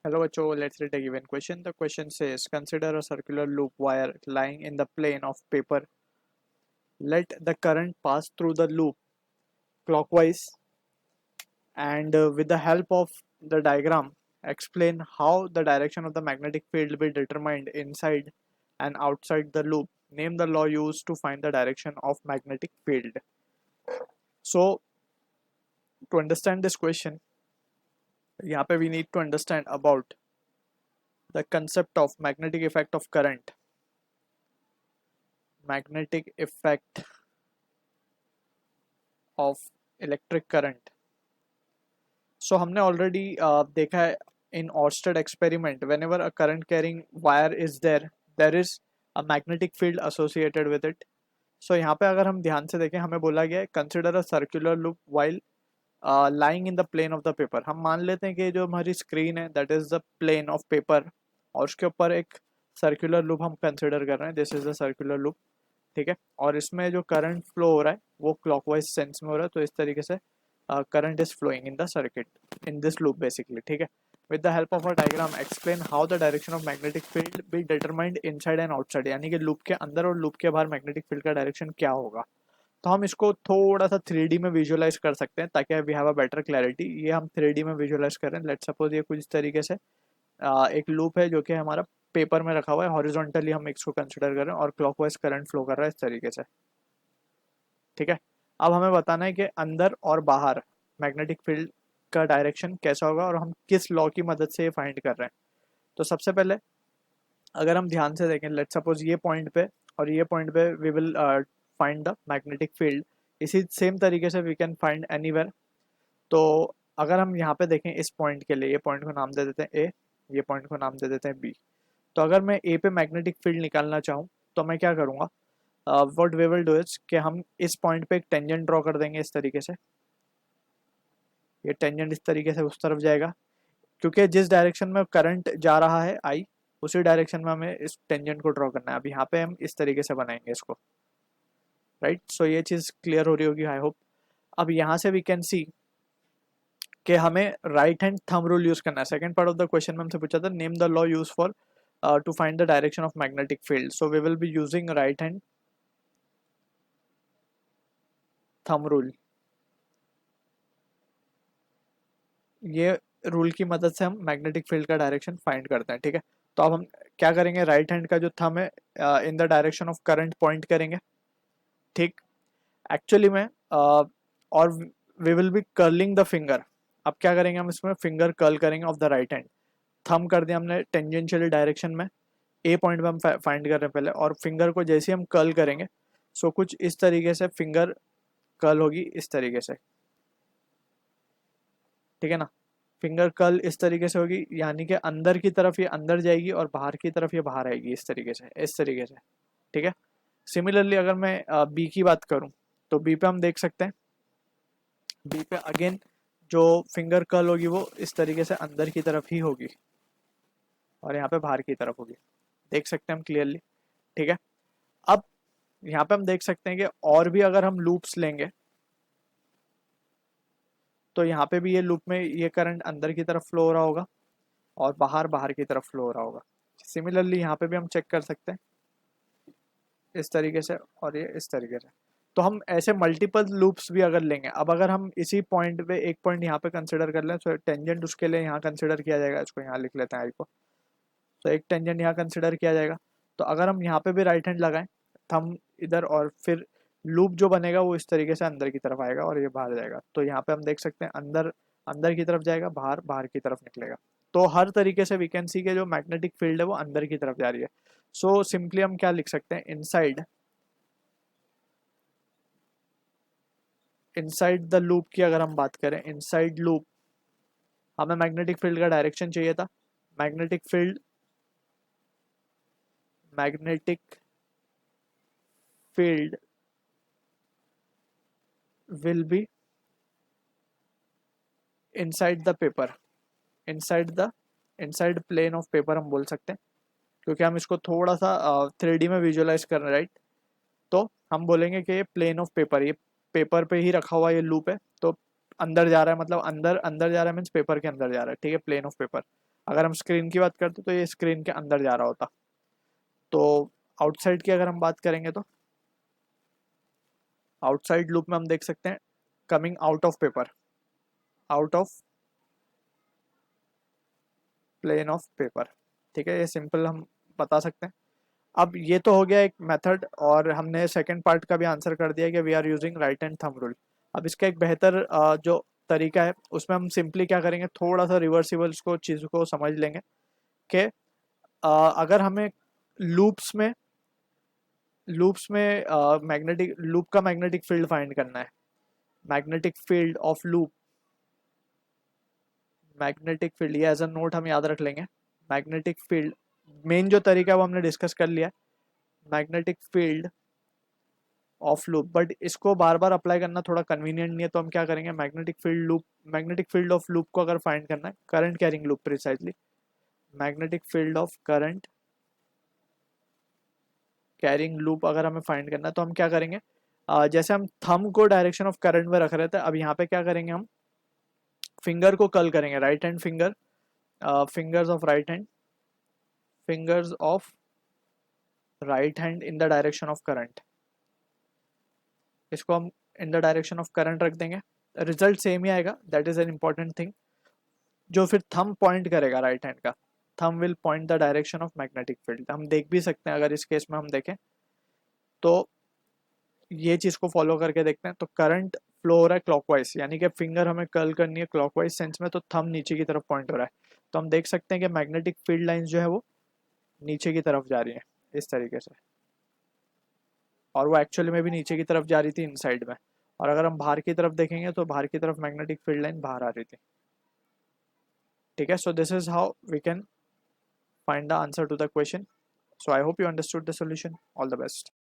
Hello, Acho. Let's read a given question. The question says, consider a circular loop wire lying in the plane of paper. Let the current pass through the loop clockwise and with the help of the diagram, explain how the direction of the magnetic field will be determined inside and outside the loop. Name the law used to find the direction of magnetic field. So, to understand this question, यहाँ पे we need to understand about the concept of magnetic effect of current. Magnetic effect of electric current. So हमने already देखा है in Oersted experiment whenever a current carrying wire is there is a magnetic field associated with it. So यहाँ पे अगर हम ध्यान से देखें हमें बोला गया है consider a circular loop while lying in the plane of the paper. हम मान लेते हैं कि जो हमारी स्क्रीन है that is the plane of paper और उसके ऊपर एक सर्कुलर लूप हम कंसिडर कर रहे हैं. This is the circular loop. ठीक है. और इसमें जो करंट फ्लो हो रहा है वो क्लॉकवाइज सेंस में हो रहा है. तो इस तरीके से current is flowing in the circuit in this loop basically. ठीक है. with the help of a diagram explain how the direction of magnetic field be determined inside and outside. यानी कि लूप के अंदर और लूप के बाहर मैग्नेटिक फील्ड का डायरेक्शन क्या होगा. तो हम इसको थोड़ा सा 3D में विजुअलाइज कर सकते हैं ताकि we have a better clarity. ये हम 3D में विजुअलाइज करें. लेट्स सपोज ये कुछ इस तरीके से एक लूप है जो कि हमारा पेपर में रखा हुआ है. हॉरिजॉन्टली हम इसको कंसिडर करें और क्लॉकवाइज करंट फ्लो कर रहा है इस तरीके से. ठीक है. अब हमें बताना है कि अंदर और बाहर मैग्नेटिक फील्ड का डायरेक्शन कैसा होगा और हम किस लॉ की मदद से ये फाइंड कर रहे हैं. तो सबसे पहले अगर हम ध्यान से देखें लेट्स सपोज ये पॉइंट पे और ये पॉइंट पे we will find the magnetic field. इसी सेम तरीके से वी कैन फाइंड एनीवेयर. तो अगर हम यहाँ पे देखें इस पॉइंट के लिए ये पॉइंट को नाम दे देते हैं ए, ये पॉइंट को नाम दे देते हैं बी. तो अगर मैं ए पे मैग्नेटिक फील्ड निकालना चाहूँ तो मैं क्या करूँगा. What we will do is कि हम इस पॉइंट पे एक टेंजेंट ड्रॉ कर देंगे इस तरीके से. ये टेंजेंट इस तरीके से उस तरफ जाएगा क्योंकि जिस डायरेक्शन में करंट जा रहा है आई उसी डायरेक्शन में हमें इस टेंजेंट को ड्रॉ करना है. अब यहाँ पे हम इस तरीके से बनाएंगे इसको. राइट. सो ये चीज़ क्लियर हो रही होगी आई होप. अब यहाँ से वी कैन सी कि हमें right hand thumb rule use करना है. Second part of the question में हमसे पूछा था name the law use for to find the direction of magnetic field. So we will be using right hand thumb rule. ये rule की मदद से हम मैग्नेटिक फील्ड का डायरेक्शन फाइंड करते हैं. ठीक है. तो अब हम क्या करेंगे राइट हैंड का जो थंब है in the direction of current point करेंगे. ठीक. एक्चुअली में और we will be curling the finger. अब क्या करेंगे हम इसमें फिंगर कर्ल करेंगे of the right hand. Thumb कर दिया हमने टेंजेंशियल डायरेक्शन में ए पॉइंट पे हम फाइंड कर रहे हैं पहले और फिंगर को जैसे हम कर्ल करेंगे सो कुछ इस तरीके से फिंगर कर्ल होगी इस तरीके से. ठीक है ना. फिंगर कर्ल इस तरीके से होगी यानी कि अंदर की तरफ ये अंदर जाएगी और बाहर की तरफ ये बाहर आएगी इस तरीके से इस तरीके से. ठीक है. सिमिलरली अगर मैं बी की बात करूं तो बी पे हम देख सकते हैं बी पे अगेन जो फिंगर कर्ल होगी वो इस तरीके से अंदर की तरफ ही होगी और यहाँ पे बाहर की तरफ होगी. देख सकते हैं हम क्लियरली. ठीक है. अब यहाँ पे हम देख सकते हैं कि और भी अगर हम लूप्स लेंगे तो यहाँ पे भी ये लूप में ये करंट अंदर की तरफ फ्लो हो रहा होगा और बाहर बाहर की तरफ फ्लो हो रहा होगा. सिमिलरली यहाँ पे भी हम चेक कर सकते हैं इस तरीके से और ये इस तरीके से. तो हम ऐसे मल्टीपल लूप्स भी अगर लेंगे. अब अगर हम इसी पॉइंट पे एक पॉइंट यहाँ पे कंसिडर कर लें तो टेंजेंट उसके लिए यहाँ कंसिडर किया जाएगा. इसको यहाँ लिख लेते हैं आई को. तो एक टेंजेंट यहाँ कंसिडर किया जाएगा. तो अगर हम यहाँ पे भी राइट हैंड लगाएं थंब इधर और फिर लूप जो बनेगा वो इस तरीके से अंदर की तरफ आएगा और ये बाहर जाएगा. तो यहाँ पे हम देख सकते हैं अंदर अंदर की तरफ जाएगा बाहर बाहर की तरफ निकलेगा. तो हर तरीके से वी कैन सी के जो मैग्नेटिक फील्ड है वो अंदर की तरफ जा रही है. सो सिंपली हम क्या लिख सकते हैं इनसाइड इनसाइड द लूप की अगर हम बात करें इनसाइड लूप हमें मैग्नेटिक फील्ड का डायरेक्शन चाहिए था. Magnetic field magnetic field will be inside the paper inside plane of paper हम बोल सकते हैं क्योंकि हम इसको थोड़ा सा 3D में विजुअलाइज कर रहे हैं. राइट. तो हम बोलेंगे कि ये प्लेन ऑफ पेपर ये पेपर पे ही रखा हुआ ये लूप है. तो अंदर जा रहा है मतलब अंदर अंदर जा रहा है मीन्स पेपर के अंदर जा रहा है. ठीक है. Plane of paper. अगर हम स्क्रीन की बात करते तो ये स्क्रीन के अंदर जा रहा होता। तो आउटसाइड की अगर हम बात करेंगे तो आउटसाइड लूप में हम देख सकते हैं coming out of paper, out of plane of paper. ठीक है, ये सिंपल हम बता सकते हैं। अब ये तो हो गया एक मेथड, और हमने सेकंड पार्ट का भी आंसर कर दिया कि we are using right hand thumb rule. अब इसका एक बेहतर जो तरीका है उसमें हम सिंपली क्या करेंगे, थोड़ा सा रिवर्सिबल्स को चीज़ को समझ लेंगे कि अगर हमें लूप्स में मैग्नेटिक लूप का मैग्नेटिक फील्ड फाइंड करना है, magnetic field of loop, magnetic field, ये एज अ नोट हम याद रख लेंगे। मैग्नेटिक फील्ड मेन जो तरीका है वो हमने डिस्कस कर लिया, magnetic field of loop, but इसको बार बार अप्लाई करना थोड़ा कन्वीनियंट नहीं है, तो हम क्या करेंगे, मैग्नेटिक फील्ड ऑफ लूप को अगर फाइंड करना है, current carrying loop precisely, magnetic field of current carrying loop अगर हमें फाइंड करना है तो हम क्या करेंगे, जैसे हम थंब को डायरेक्शन ऑफ करंट में रख रहे थे, अब यहाँ पे क्या करेंगे, हम फिंगर को कर्ल करेंगे, right hand finger, fingers of right hand, fingers of right hand in the direction of current, इसको हम इन द डायरेक्शन ऑफ करंट रख देंगे, रिजल्ट सेम ही आएगा, that is an important thing. जो फिर थंब पॉइंट करेगा राइट हैंड का, thumb will point the direction of magnetic field. हम देख भी सकते हैं, अगर इस केस में हम देखें तो ये चीज़ को फॉलो करके देखते हैं, तो करंट फ्लो हो रहा है क्लॉकवाइज, यानी कि फिंगर हमें कर्ल करनी है क्लॉकवाइज सेंस में, तो थंब नीचे की तरफ पॉइंट हो रहा है, तो हम देख सकते हैं कि मैग्नेटिक फील्ड लाइंस जो है वो नीचे की तरफ जा रही है इस तरीके से, और वो एक्चुअली में भी नीचे की तरफ जा रही थी इनसाइड में, और अगर हम बाहर की तरफ देखेंगे तो बाहर की तरफ मैग्नेटिक फील्ड लाइन बाहर आ रही थी। ठीक है, so this is how we can find the answer to the question. So I hope you understood the solution. All the best.